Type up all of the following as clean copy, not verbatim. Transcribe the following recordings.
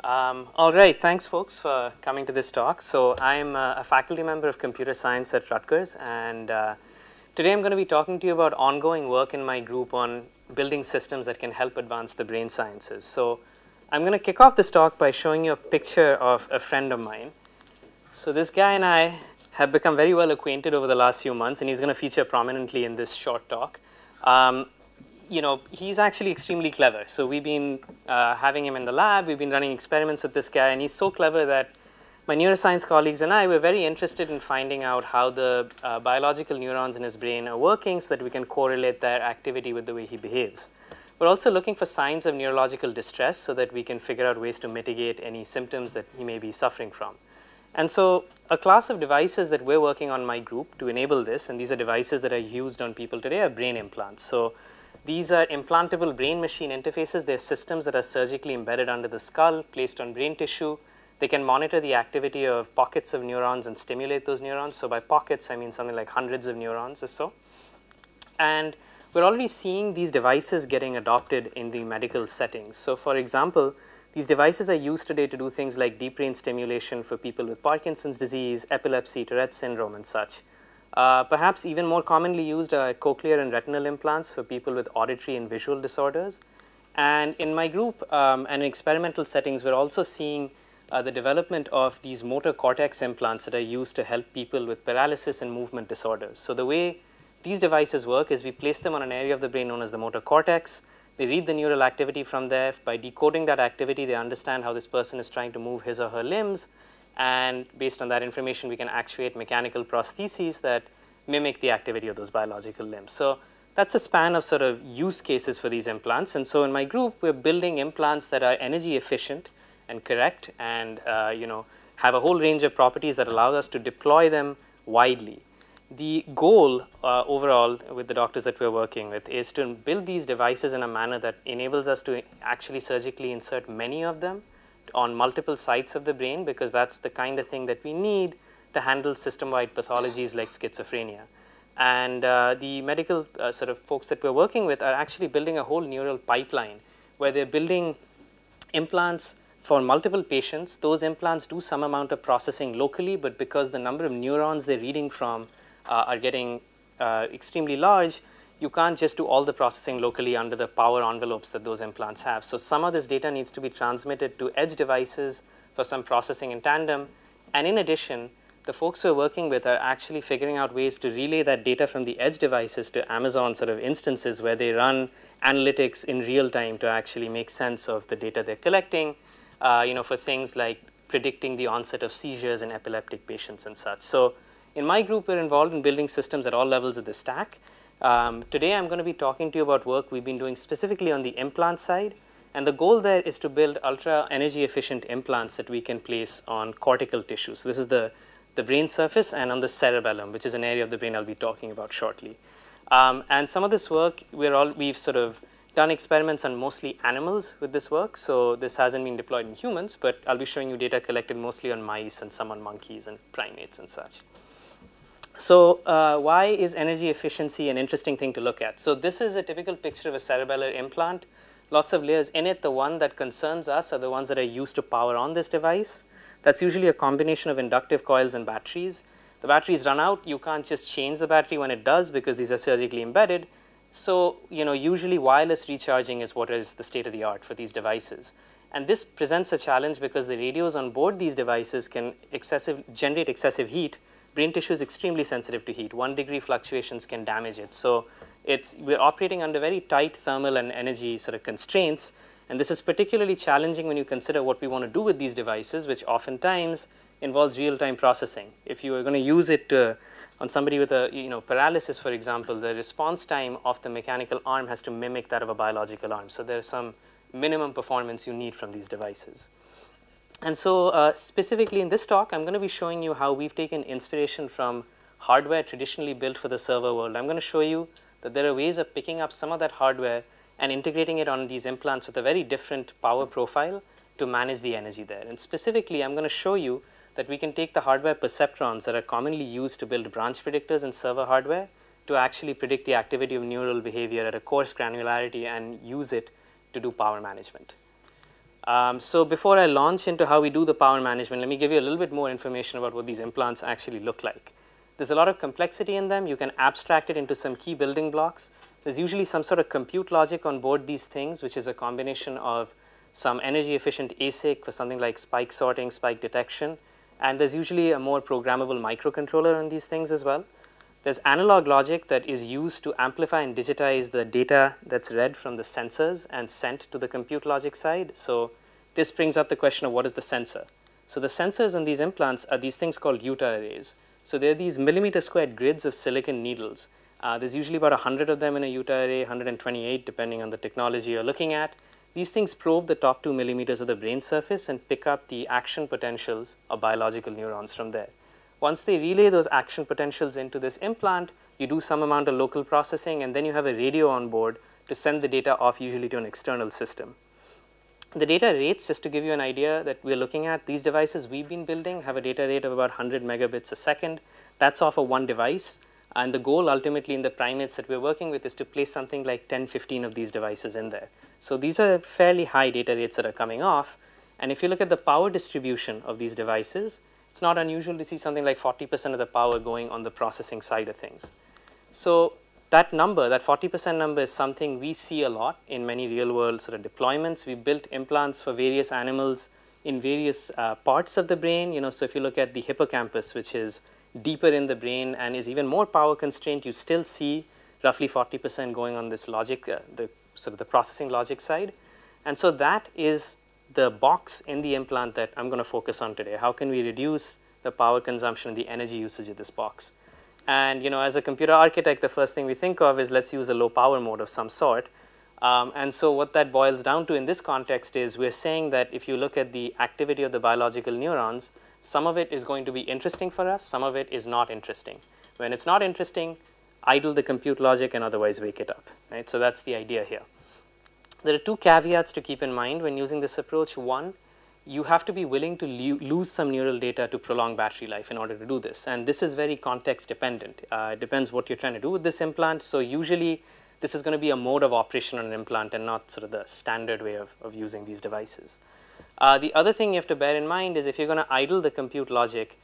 All right, thanks folks for coming to this talk. So I'm a faculty member of computer science at Rutgers, and today I'm going to be talking to you about ongoing work in my group on building systems that can help advance the brain sciences. So I'm going to kick off this talk by showing you a picture of a friend of mine. So this guy and I have become very well acquainted over the last few months, and he's going to feature prominently in this short talk. He's actually extremely clever. So we've been having him in the lab. We've been running experiments with this guy, and he's so clever that my neuroscience colleagues and I were very interested in finding out how the biological neurons in his brain are working so that we can correlate their activity with the way he behaves. We're also looking for signs of neurological distress so that we can figure out ways to mitigate any symptoms that he may be suffering from. And so a class of devices that we're working on in my group to enable this, and these are devices that are used on people today, are brain implants. So these are implantable brain-machine interfaces. They're systems that are surgically embedded under the skull, placed on brain tissue. They can monitor the activity of pockets of neurons and stimulate those neurons. So by pockets, I mean something like hundreds of neurons or so. And we're already seeing these devices getting adopted in the medical settings. So for example, these devices are used today to do things like deep brain stimulation for people with Parkinson's disease, epilepsy, Tourette's syndrome, and such. Perhaps even more commonly used are cochlear and retinal implants for people with auditory and visual disorders. And in my group and in experimental settings, we're also seeing the development of these motor cortex implants that are used to help people with paralysis and movement disorders. So the way these devices work is we place them on an area of the brain known as the motor cortex. They read the neural activity from there. By decoding that activity, they understand how this person is trying to move his or her limbs. And based on that information, we can actuate mechanical prostheses that mimic the activity of those biological limbs. So that's a span of sort of use cases for these implants. And so in my group, we're building implants that are energy efficient and correct and have a whole range of properties that allow us to deploy them widely. The goal overall with the doctors that we're working with is to build these devices in a manner that enables us to actually surgically insert many of them on multiple sites of the brain, because that's the kind of thing that we need to handle system-wide pathologies like schizophrenia. And the medical sort of folks that we're working with are actually building a whole neural pipeline where they're building implants for multiple patients. Those implants do some amount of processing locally, but because the number of neurons they're reading from are getting extremely large, you can't just do all the processing locally under the power envelopes that those implants have. So some of this data needs to be transmitted to edge devices for some processing in tandem. And in addition, the folks we're working with are actually figuring out ways to relay that data from the edge devices to Amazon sort of instances where they run analytics in real time to actually make sense of the data they're collecting, for things like predicting the onset of seizures in epileptic patients and such. So in my group, we're involved in building systems at all levels of the stack. Today, I'm going to be talking to you about work we've been doing specifically on the implant side. And the goal there is to build ultra energy efficient implants that we can place on cortical tissue. So this is the brain surface and on the cerebellum, which is an area of the brain I'll be talking about shortly. And some of this work, we've sort of done experiments on mostly animals with this work. So this hasn't been deployed in humans, but I'll be showing you data collected mostly on mice and some on monkeys and primates and such. So why is energy efficiency an interesting thing to look at? So this is a typical picture of a cerebellar implant. Lots of layers in it. The one that concerns us are the ones that are used to power on this device. That's usually a combination of inductive coils and batteries. The batteries run out. You can't just change the battery when it does because these are surgically embedded. So usually wireless recharging is what is the state of the art for these devices. And this presents a challenge because the radios on board these devices can generate excessive heat. Brain tissue is extremely sensitive to heat. 1 degree fluctuations can damage it. So we're operating under very tight thermal and energy sort of constraints. And this is particularly challenging when you consider what we want to do with these devices, which oftentimes involves real-time processing. If you are going to use it on somebody with a paralysis, for example, the response time of the mechanical arm has to mimic that of a biological arm. So there's some minimum performance you need from these devices. And so specifically in this talk, I'm going to be showing you how we've taken inspiration from hardware traditionally built for the server world. I'm going to show you that there are ways of picking up some of that hardware and integrating it on these implants with a very different power profile to manage the energy there. And specifically, I'm going to show you that we can take the hardware perceptrons that are commonly used to build branch predictors in server hardware to actually predict the activity of neural behavior at a coarse granularity and use it to do power management. So before I launch into how we do the power management, let me give you a little bit more information about what these implants actually look like. There's a lot of complexity in them. You can abstract it into some key building blocks. There's usually some sort of compute logic on board these things, which is a combination of some energy efficient ASIC for something like spike sorting, spike detection, and there's usually a more programmable microcontroller on these things as well. There's analog logic that is used to amplify and digitize the data that's read from the sensors and sent to the compute logic side. So this brings up the question of what is the sensor. So the sensors on these implants are these things called UTA arrays. So they're these millimeter squared grids of silicon needles. There's usually about 100 of them in a UTA array, 128 depending on the technology you're looking at. These things probe the top 2 millimeters of the brain surface and pick up the action potentials of biological neurons from there. Once they relay those action potentials into this implant, you do some amount of local processing, and then you have a radio on board to send the data off usually to an external system. The data rates, just to give you an idea that we're looking at, these devices we've been building have a data rate of about 100 megabits a second. That's off of one device. And the goal ultimately in the primates that we're working with is to place something like 10, 15 of these devices in there. So these are fairly high data rates that are coming off. And if you look at the power distribution of these devices, it's not unusual to see something like 40% of the power going on the processing side of things. So that number, that 40% number, is something we see a lot in many real world sort of deployments. We built implants for various animals in various parts of the brain. So if you look at the hippocampus, which is deeper in the brain and is even more power constrained, you still see roughly 40% going on this logic, the processing logic side. And so that is the box in the implant that I'm going to focus on today. How can we reduce the power consumption and the energy usage of this box? And as a computer architect, the first thing we think of is let's use a low power mode of some sort. And so what that boils down to in this context is we're saying that if you look at the activity of the biological neurons, some of it is going to be interesting for us, some of it is not interesting. When it's not interesting, idle the compute logic and otherwise wake it up. Right? So that's the idea here. There are two caveats to keep in mind when using this approach. One, you have to be willing to lose some neural data to prolong battery life in order to do this. And this is very context dependent. It depends what you're trying to do with this implant. So usually this is going to be a mode of operation on an implant and not sort of the standard way of using these devices. The other thing you have to bear in mind is if you're going to idle the compute logic,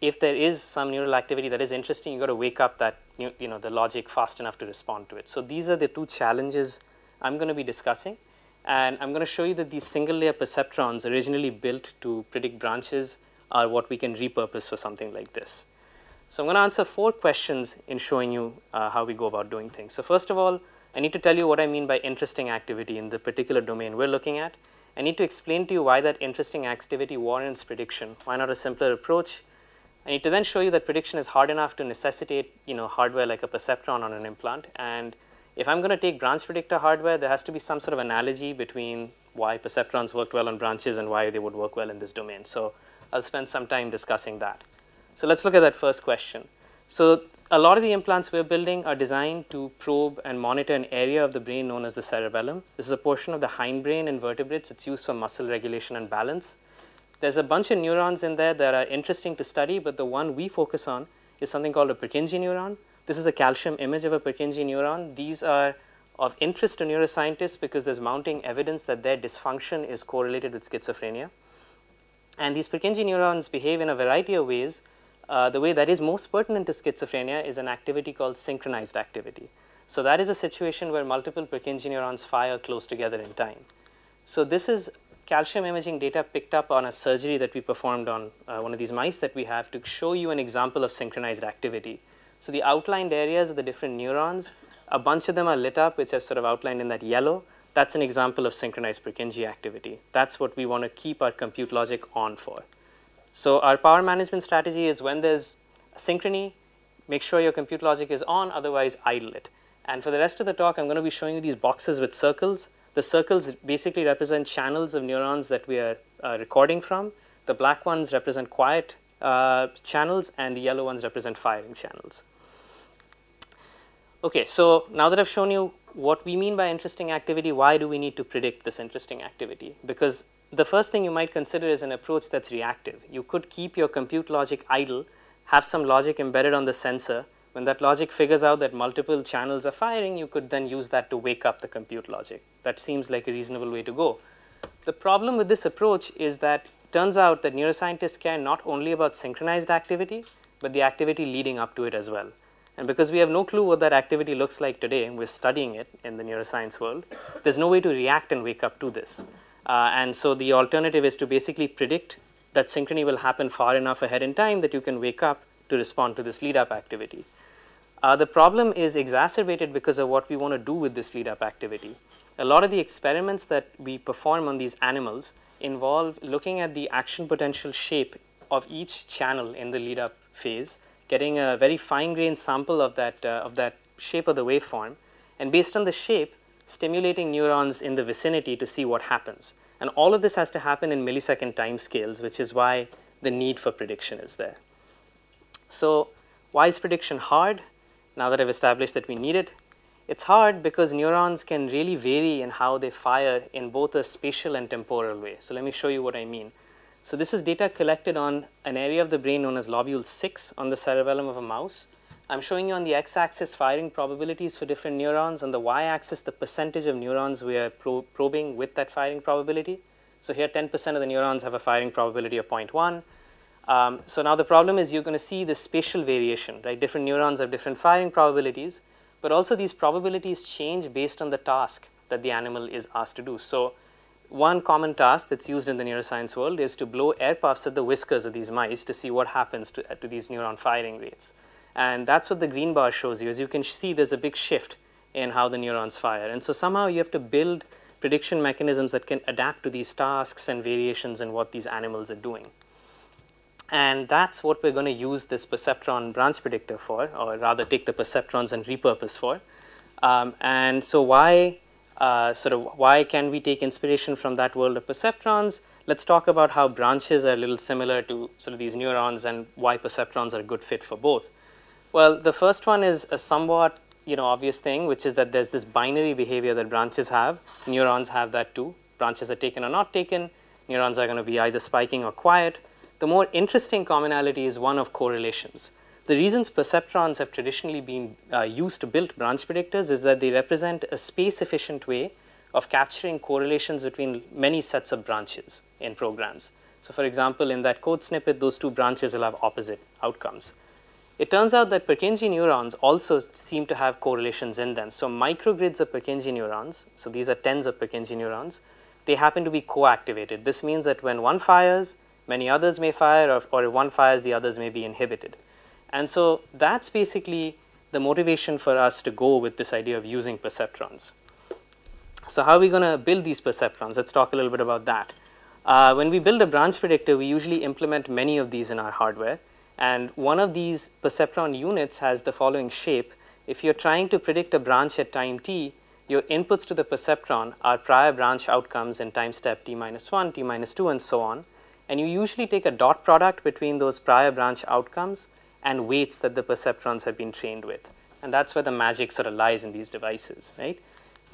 if there is some neural activity that is interesting, you've got to wake up that the logic fast enough to respond to it. So these are the two challenges I'm going to be discussing. And I'm going to show you that these single layer perceptrons originally built to predict branches are what we can repurpose for something like this. So I'm going to answer 4 questions in showing you how we go about doing things. So first of all, I need to tell you what I mean by interesting activity in the particular domain we're looking at. I need to explain to you why that interesting activity warrants prediction. Why not a simpler approach? I need to then show you that prediction is hard enough to necessitate hardware like a perceptron on an implant. And if I'm going to take branch predictor hardware, there has to be some sort of analogy between why perceptrons worked well on branches and why they would work well in this domain. So I'll spend some time discussing that. So let's look at that first question. So a lot of the implants we're building are designed to probe and monitor an area of the brain known as the cerebellum. This is a portion of the hindbrain in vertebrates. It's used for muscle regulation and balance. There's a bunch of neurons in there that are interesting to study, but the one we focus on is something called a Purkinje neuron. This is a calcium image of a Purkinje neuron. These are of interest to neuroscientists because there's mounting evidence that their dysfunction is correlated with schizophrenia. And these Purkinje neurons behave in a variety of ways. The way that is most pertinent to schizophrenia is an activity called synchronized activity. So that is a situation where multiple Purkinje neurons fire close together in time. So this is calcium imaging data picked up on a surgery that we performed on one of these mice that we have to show you an example of synchronized activity. So the outlined areas of the different neurons, a bunch of them are lit up, which are sort of outlined in that yellow. That's an example of synchronized Purkinje activity. That's what we want to keep our compute logic on for. So our power management strategy is when there's synchrony, make sure your compute logic is on, otherwise idle it. And for the rest of the talk, I'm going to be showing you these boxes with circles. The circles basically represent channels of neurons that we are recording from. The black ones represent quiet channels, and the yellow ones represent firing channels. Okay, so now that I've shown you what we mean by interesting activity, why do we need to predict this interesting activity? Because the first thing you might consider is an approach that's reactive. You could keep your compute logic idle, have some logic embedded on the sensor. When that logic figures out that multiple channels are firing, you could then use that to wake up the compute logic. That seems like a reasonable way to go. The problem with this approach is that it turns out that neuroscientists care not only about synchronized activity, but the activity leading up to it as well. And because we have no clue what that activity looks like today, and we're studying it in the neuroscience world, there's no way to react and wake up to this. And so the alternative is to basically predict that synchrony will happen far enough ahead in time that you can wake up to respond to this lead-up activity. The problem is exacerbated because of what we want to do with this lead-up activity. A lot of the experiments that we perform on these animals involve looking at the action potential shape of each channel in the lead-up phase, getting a very fine-grained sample of that shape of the waveform, and based on the shape, stimulating neurons in the vicinity to see what happens. And all of this has to happen in millisecond time scales, which is why the need for prediction is there. So why is prediction hard? Now that I've established that we need it, it's hard because neurons can really vary in how they fire in both a spatial and temporal way. So let me show you what I mean. So this is data collected on an area of the brain known as lobule 6 on the cerebellum of a mouse. I'm showing you on the x-axis firing probabilities for different neurons, on the y-axis the percentage of neurons we are probing with that firing probability. So here 10% of the neurons have a firing probability of 0.1. So now the problem is you're going to see the spatial variation, right? Different neurons have different firing probabilities, but also these probabilities change based on the task that the animal is asked to do. So one common task that's used in the neuroscience world is to blow air puffs at the whiskers of these mice to see what happens to these neuron firing rates. And that's what the green bar shows you. As you can see, there's a big shift in how the neurons fire. And so somehow you have to build prediction mechanisms that can adapt to these tasks and variations in what these animals are doing. And that's what we're going to use this perceptron branch predictor for, or rather take the perceptrons and repurpose for. And so why can we take inspiration from that world of perceptrons? Let's talk about how branches are a little similar to sort of these neurons and why perceptrons are a good fit for both. Well, the first one is a somewhat obvious thing, which is that there's this binary behavior that branches have. Neurons have that too. Branches are taken or not taken. Neurons are going to be either spiking or quiet. The more interesting commonality is one of correlations. The reasons perceptrons have traditionally been used to build branch predictors is that they represent a space-efficient way of capturing correlations between many sets of branches in programs. So for example, in that code snippet, those two branches will have opposite outcomes. It turns out that Purkinje neurons also seem to have correlations in them. So microgrids of Purkinje neurons, so these are tens of Purkinje neurons, they happen to be co-activated. This means that when one fires, many others may fire, or if one fires, the others may be inhibited. And so that's basically the motivation for us to go with this idea of using perceptrons. So how are we going to build these perceptrons? Let's talk a little bit about that. When we build a branch predictor, we usually implement many of these in our hardware. And one of these perceptron units has the following shape. If you're trying to predict a branch at time t, your inputs to the perceptron are prior branch outcomes in time step t-1, t-2, and so on. And you usually take a dot product between those prior branch outcomes and weights that the perceptrons have been trained with. And that's where the magic sort of lies in these devices, right?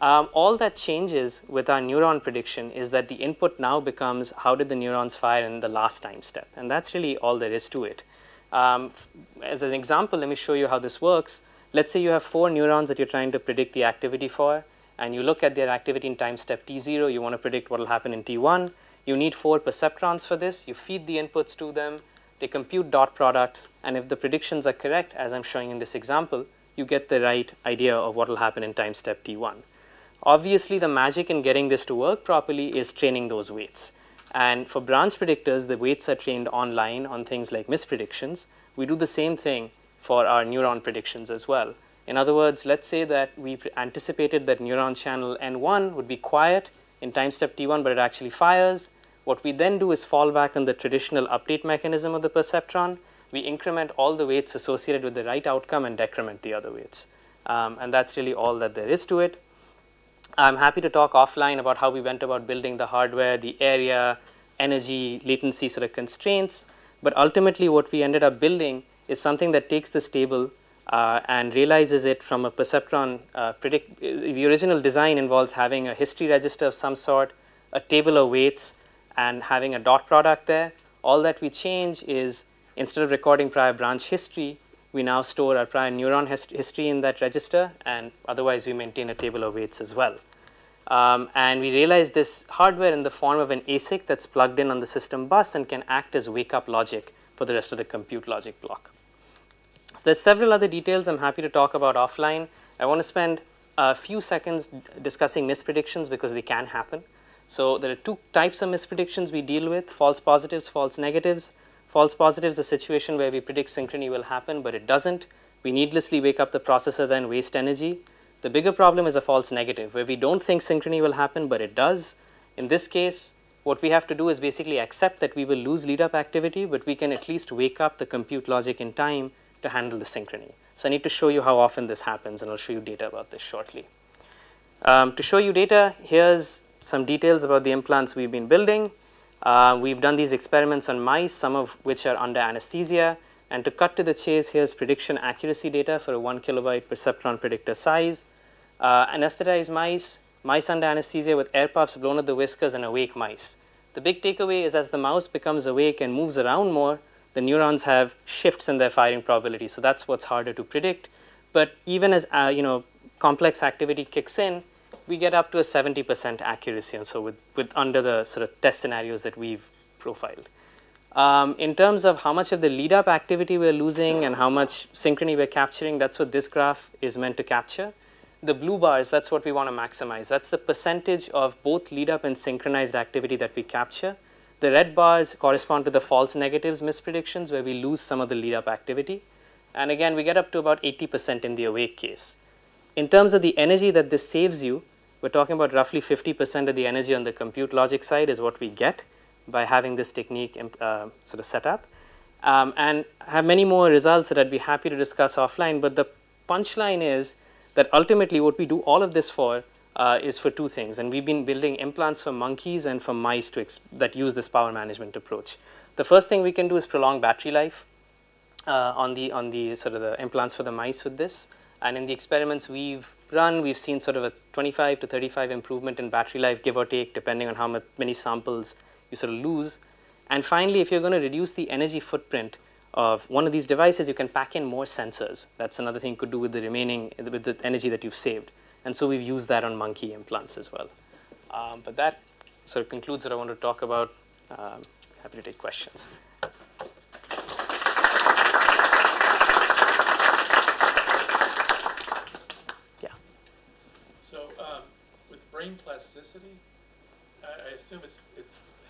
All that changes with our neuron prediction is that the input now becomes how did the neurons fire in the last time step. And that's really all there is to it. As an example, let me show you how this works. Let's say you have 4 neurons that you're trying to predict the activity for, and you look at their activity in time step t0. You want to predict what will happen in t1. You need 4 perceptrons for this. You feed the inputs to them. They compute dot products. And if the predictions are correct, as I'm showing in this example, you get the right idea of what will happen in time step t1. Obviously, the magic in getting this to work properly is training those weights. And for branch predictors, the weights are trained online on things like mispredictions. We do the same thing for our neuron predictions as well. In other words, let's say that we anticipated that neuron channel N1 would be quiet in time step t1, but it actually fires. What we then do is fall back on the traditional update mechanism of the perceptron. We increment all the weights associated with the right outcome and decrement the other weights. And that's really all that there is to it. I'm happy to talk offline about how we went about building the hardware, the area, energy, latency sort of constraints. But ultimately, what we ended up building is something that takes this table and realizes it from a perceptron the original design involves having a history register of some sort, a table of weights, and having a dot product there. All that we change is instead of recording prior branch history, we now store our prior neuron history in that register, and otherwise we maintain a table of weights as well. And we realized this hardware in the form of an ASIC that's plugged in on the system bus and can act as wake-up logic for the rest of the compute logic block. So there's several other details I'm happy to talk about offline. I want to spend a few seconds discussing mispredictions because they can happen. So there are two types of mispredictions we deal with: false positives, false negatives. False positives is a situation where we predict synchrony will happen, but it doesn't. We needlessly wake up the processor, then waste energy. The bigger problem is a false negative, where we don't think synchrony will happen, but it does. In this case, what we have to do is basically accept that we will lose lead-up activity, but we can at least wake up the compute logic in time to handle the synchrony. So I need to show you how often this happens, and I'll show you data about this shortly. To show you data, here's some details about the implants we've been building. We've done these experiments on mice, some of which are under anesthesia. And to cut to the chase, here's prediction accuracy data for a 1 kilobyte perceptron predictor size. Anesthetized mice, mice under anesthesia with air puffs blown at the whiskers, and awake mice. The big takeaway is as the mouse becomes awake and moves around more, the neurons have shifts in their firing probability. So that's what's harder to predict. But even as complex activity kicks in, we get up to a 70% accuracy, and so with under the sort of test scenarios that we've profiled. In terms of how much of the lead-up activity we're losing and how much synchrony we're capturing, that's what this graph is meant to capture. The blue bars, that's what we want to maximize. That's the percentage of both lead-up and synchronized activity that we capture. The red bars correspond to the false negatives mispredictions, where we lose some of the lead-up activity. And again, we get up to about 80% in the awake case. In terms of the energy that this saves you, we're talking about roughly 50% of the energy on the compute logic side is what we get by having this technique sort of set up. And have many more results that I'd be happy to discuss offline. But the punchline is that ultimately what we do all of this for is for two things. And we've been building implants for monkeys and for mice that use this power management approach. The first thing we can do is prolong battery life on the sort of the implants for the mice with this. And in the experiments we've run, we've seen sort of a 25 to 35 improvement in battery life, give or take, depending on how many samples you sort of lose. And finally, if you're going to reduce the energy footprint of one of these devices, you can pack in more sensors. That's another thing you could do with the energy that you've saved. And so we've used that on monkey implants as well. But that sort of concludes what I want to talk about. Happy to take questions. So with brain plasticity, I assume it's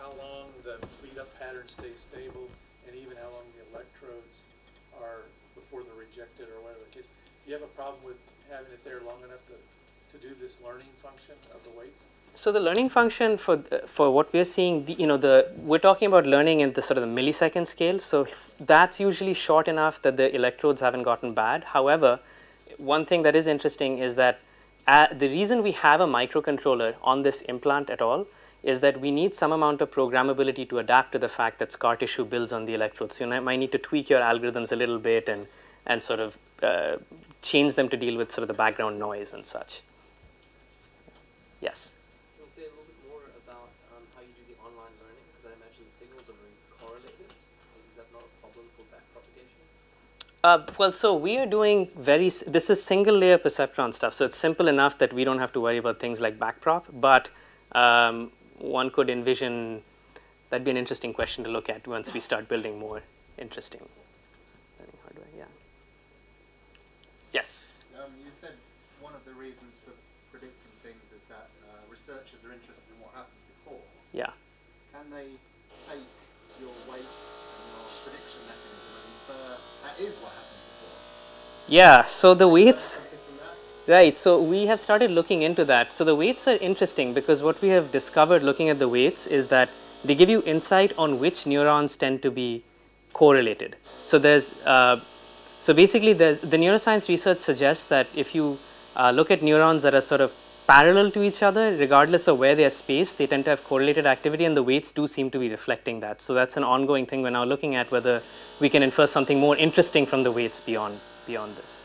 how long the lead-up pattern stays stable, and even how long the electrodes are before they're rejected, or whatever the case. Do you have a problem with having it there long enough to do this learning function of the weights? So the learning function for what we're seeing, we're talking about learning in the sort of the millisecond scale. So that's usually short enough that the electrodes haven't gotten bad. However, one thing that is interesting is that the reason we have a microcontroller on this implant at all is that we need some amount of programmability to adapt to the fact that scar tissue builds on the electrodes. So you might need to tweak your algorithms a little bit and sort of change them to deal with sort of the background noise and such. Yes? Can you say a little bit more about how you do the online learning? Because I imagine the signals are very correlated. Is that not a problem for back propagation? Well, so we are doing this is single layer perceptron stuff. So it's simple enough that we don't have to worry about things like backprop. But one could envision that'd be an interesting question to look at once we start building more interesting learning hardware. Yeah. Yes. You said one of the reasons for predicting things is that researchers are interested in what happens before. Yeah. Can they take your weights and your prediction mechanism and infer that is what happens before? Yeah. So the weights. Something from that? Right, so we have started looking into that. So the weights are interesting because what we have discovered looking at the weights is that they give you insight on which neurons tend to be correlated. So basically the neuroscience research suggests that if you look at neurons that are sort of parallel to each other, regardless of where they are spaced, they tend to have correlated activity, and the weights do seem to be reflecting that. So that's an ongoing thing. We're now looking at whether we can infer something more interesting from the weights beyond this.